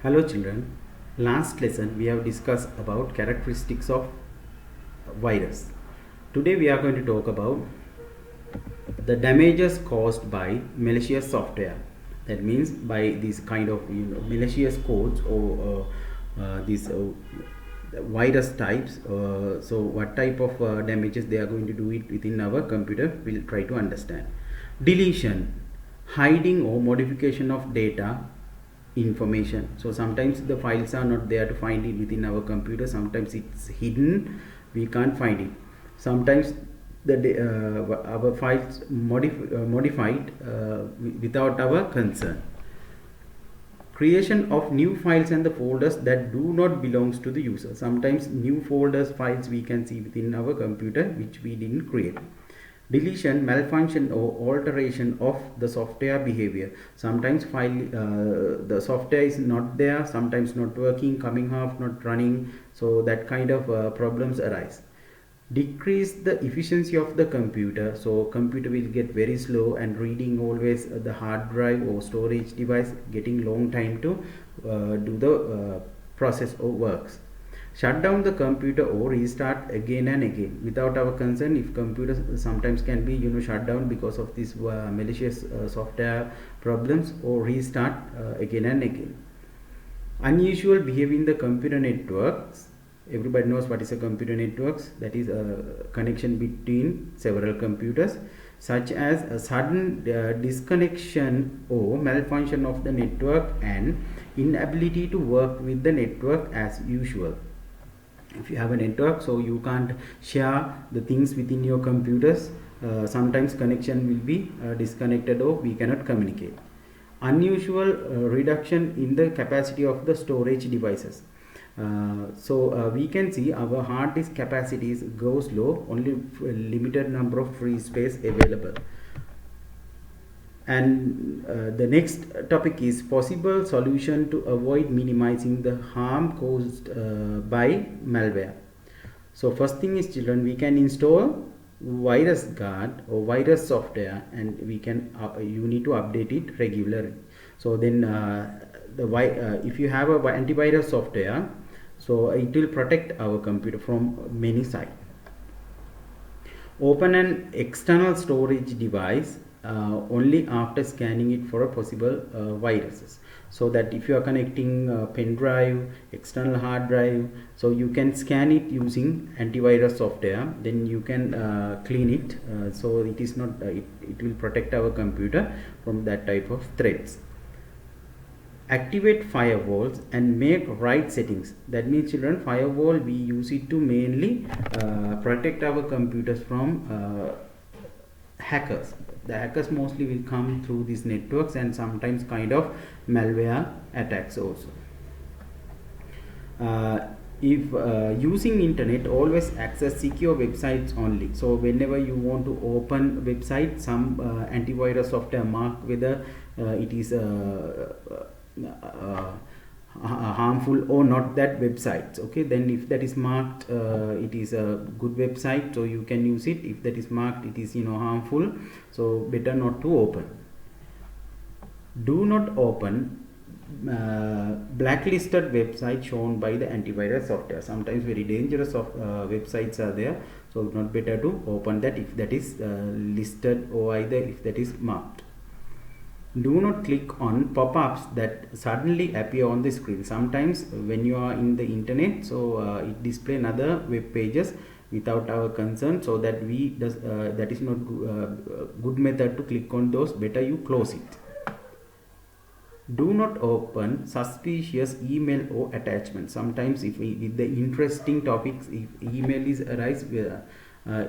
Hello children, last lesson we have discussed about characteristics of virus. Today we are going to talk about the damages caused by malicious software. That means by these kind of malicious codes or these virus types. So what type of damages they are going to do it within our computer, we'll try to understand. Deletion, hiding or modification of data information. So sometimes the files are not there to find it within our computer, sometimes it's hidden, we can't find it. Sometimes our files modified without our consent. Creation of new files and the folders that do not belongs to the user. Sometimes new folders files we can see within our computer which we didn't create. Deletion, malfunction or alteration of the software behavior. Sometimes the software is not there, sometimes not working, coming off, not running, so that kind of problems arise. Decrease the efficiency of the computer, so computer will get very slow and reading always the hard drive or storage device getting long time to do the process or works. Shut down the computer or restart again and again without our consent. If computer sometimes can be shut down because of this malicious software problems, or restart again and again. Unusual behavior in the computer networks. Everybody knows what is a computer networks. That is a connection between several computers, such as a sudden disconnection or malfunction of the network and inability to work with the network as usual. If you have a network, so you can't share the things within your computers. Sometimes connection will be disconnected or we cannot communicate. Unusual reduction in the capacity of the storage devices. So we can see our hard disk capacities goes low, only limited number of free space available. And the next topic is possible solution to avoid minimizing the harm caused by malware. So first thing is, children, we can install virus guard or virus software, and we can you need to update it regularly. So then if you have a antivirus software, so it will protect our computer from many sides. Open an external storage device only after scanning it for a possible viruses. So that if you are connecting pen drive, external hard drive, so you can scan it using antivirus software, then you can clean it, so it is not it will protect our computer from that type of threats. Activate firewalls and make right settings. That means, children, firewall we use it to mainly protect our computers from hackers. The hackers mostly will come through these networks and sometimes kind of malware attacks also. If using internet, always access secure websites only. So whenever you want to open website, some antivirus software mark whether it is harmful or not, that websites. Okay, then if that is marked it is a good website, so you can use it. If that is marked it is harmful, so better not to open. Do not open blacklisted website shown by the antivirus software. Sometimes very dangerous websites are there, so not better to open that if that is listed, or either if that is marked. Do not click on pop-ups that suddenly appear on the screen. Sometimes when you are in the internet, so it display another web pages without our consent, so that that is not good method to click on those. Better you close it. Do not open suspicious email or attachment. Sometimes if with the interesting topics, if email is arise,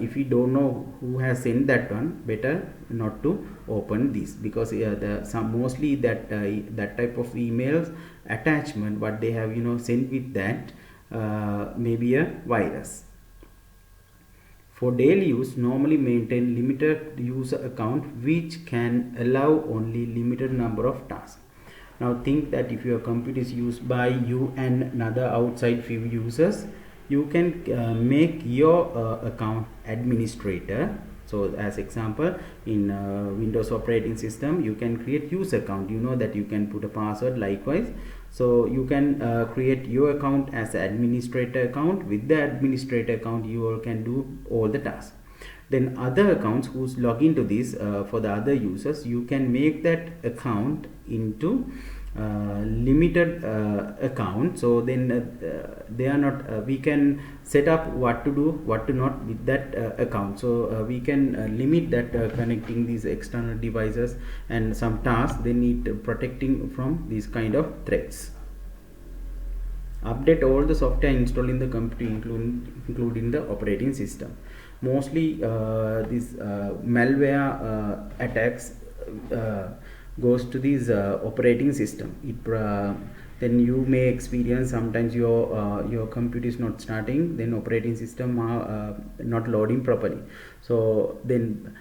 if we don't know who has sent that one, better not to open this, because mostly that type of emails attachment what they have sent with that may be a virus. For daily use, normally maintain limited user account which can allow only limited number of tasks. Now think that if your computer is used by you and another outside few users, you can make your account administrator So as example, in Windows operating system, you can create user account. You know that you can put a password. Likewise, so you can create your account as an administrator account. With the administrator account, you all can do all the tasks. Then other accounts who's log into this, for the other users, you can make that account into limited account. So then they are not, we can set up what to do, what to not with that account. So we can limit that connecting these external devices, and some tasks they need protecting from these kind of threats. Update all the software installed in the computer, including the operating system. Mostly these malware attacks goes to this operating system. Then you may experience sometimes your computer is not starting, then operating system not loading properly. So then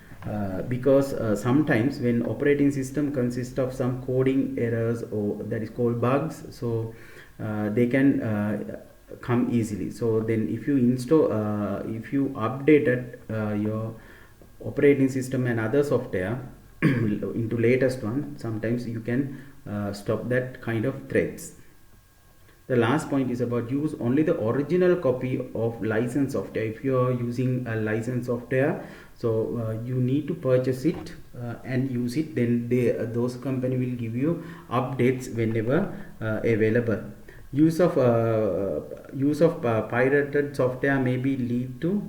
because sometimes when operating system consists of some coding errors, or that is called bugs, so they can come easily. So then if you install if you updated your operating system and other software into latest one, sometimes you can stop that kind of threats. The last point is about use only the original copy of licensed software. If you are using a licensed software, so you need to purchase it and use it. Then those company will give you updates whenever available. Use of pirated software maybe lead to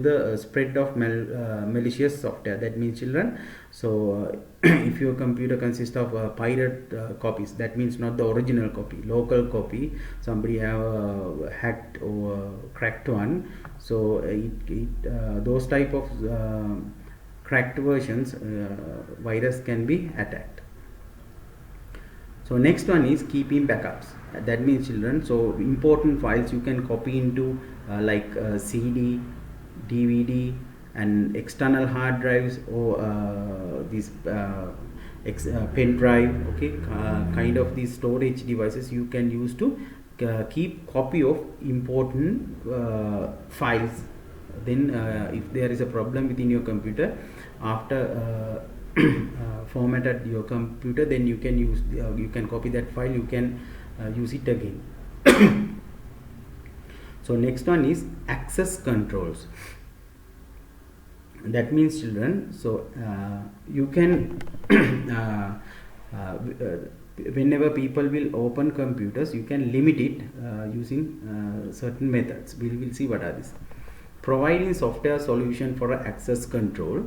the spread of malicious software. That means, children, so if your computer consists of pirate copies, that means not the original copy, local copy, somebody have hacked or cracked one. So those type of cracked versions, virus can be attacked. So next one is keeping backups. That means, children, so important files you can copy into like CD, DVD, and external hard drives, or these pen drive, okay, kind of these storage devices you can use to keep copy of important files. Then if there is a problem within your computer, after formatted your computer, then you can use you can copy that file, you can use it again. So next one is access controls. That means, children, so you can whenever people will open computers, you can limit it using certain methods. We will see what are these. Providing software solution for access control.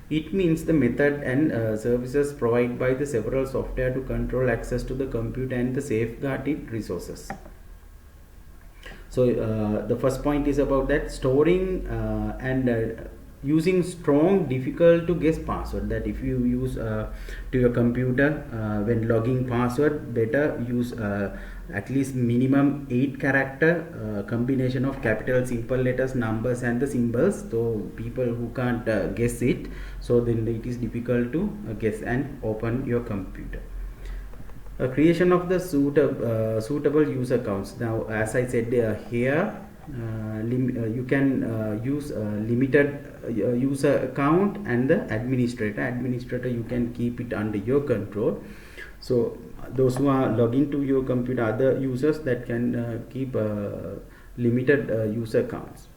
It means the method and services provided by the several software to control access to the computer and the safeguarded resources. So the first point is about that storing and using strong, difficult to guess password. That if you use to your computer when logging password, better use at least minimum 8 character combination of capital, simple letters, numbers, and the symbols. So people who can't guess it, so then it is difficult to guess and open your computer. Creation of the suitable user accounts. Now, as I said here, you can use limited user account, and the administrator you can keep it under your control. So those who are logging to your computer, other users that can keep limited user accounts.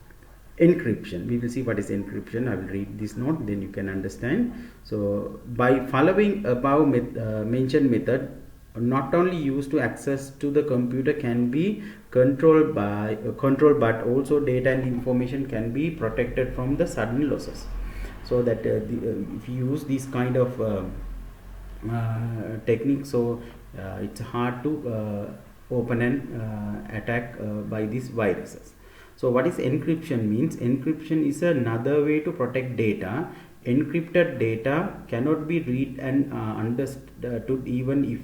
Encryption, we will see what is encryption. I will read this note, then you can understand. So by following above mentioned method, not only used to access to the computer can be controlled, but also data and information can be protected from the sudden losses. So that if you use this kind of technique, so it's hard to open and attack by these viruses. So what is encryption means? Encryption is another way to protect data. Encrypted data cannot be read and understood even if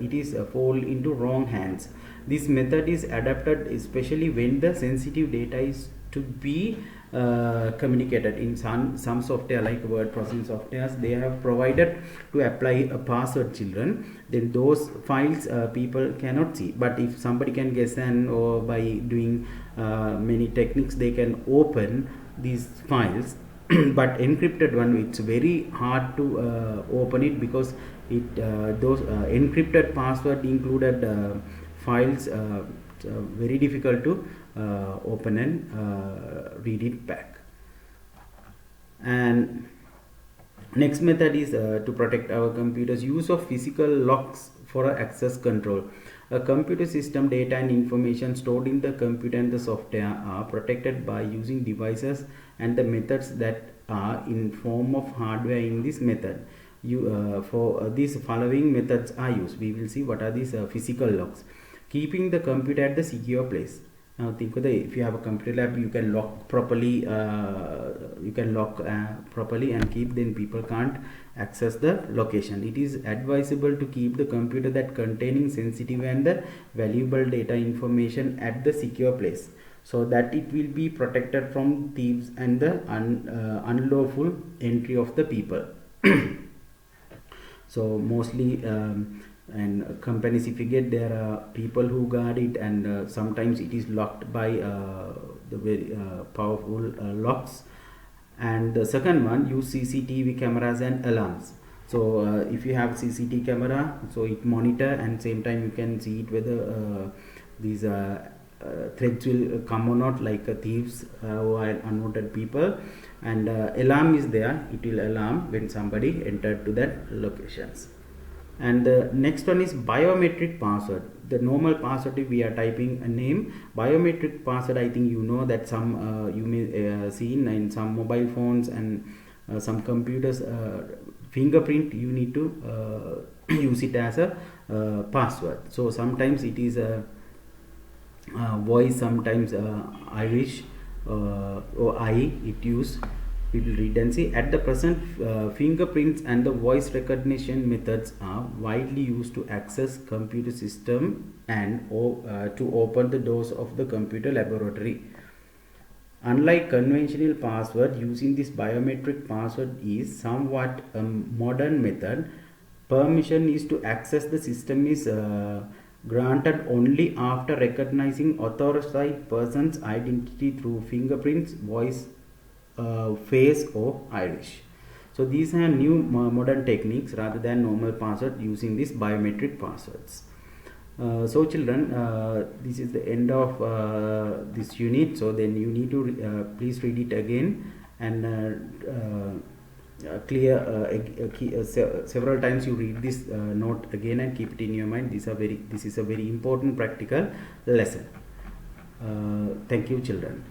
it is fall into wrong hands. This method is adapted especially when the sensitive data is to be communicated. In some software like word processing softwares, they have provided to apply a password, children. Then those files people cannot see, but if somebody can guess, and or by doing many techniques they can open these files. but encrypted one, it's very hard to open it, because those encrypted password included files, very difficult to open and read it back. And next method is to protect our computers, use of physical locks for access control. A computer system data and information stored in the computer and the software are protected by using devices and the methods that are in form of hardware. In this method, for these following methods are used. We will see what are these physical locks. Keeping the computer at the secure place. Now think of if you have a computer lab, you can lock properly, properly and keep, then people can't access the location. It is advisable to keep the computer that containing sensitive and the valuable data information at the secure place, so that it will be protected from thieves and the unlawful entry of the people. So mostly and companies, if you get, there are people who guard it, and sometimes it is locked by the very powerful locks. And the second one, use CCTV cameras and alarms. So if you have CCTV camera, so it monitor, and same time you can see it whether these threats will come or not, like thieves who are unwanted people. And alarm is there, it will alarm when somebody entered to that locations. And the next one is biometric password. The normal password, if we are typing a name, biometric password, I think you know that some you may see in some mobile phones and some computers, fingerprint, you need to use it as a password. So sometimes it is a voice, sometimes Irish or I it use. We will read and see. At the present, fingerprints and the voice recognition methods are widely used to access computer system and to open the doors of the computer laboratory. Unlike conventional password, using this biometric password is somewhat a modern method. Permission is to access the system is granted only after recognizing authorized person's identity through fingerprints, voice, face or Irish. So these are new modern techniques rather than normal password using these biometric passwords. So children, this is the end of this unit. So then you need to please read it again and clear several times. You read this note again and keep it in your mind. This is a very important practical lesson. Thank you children.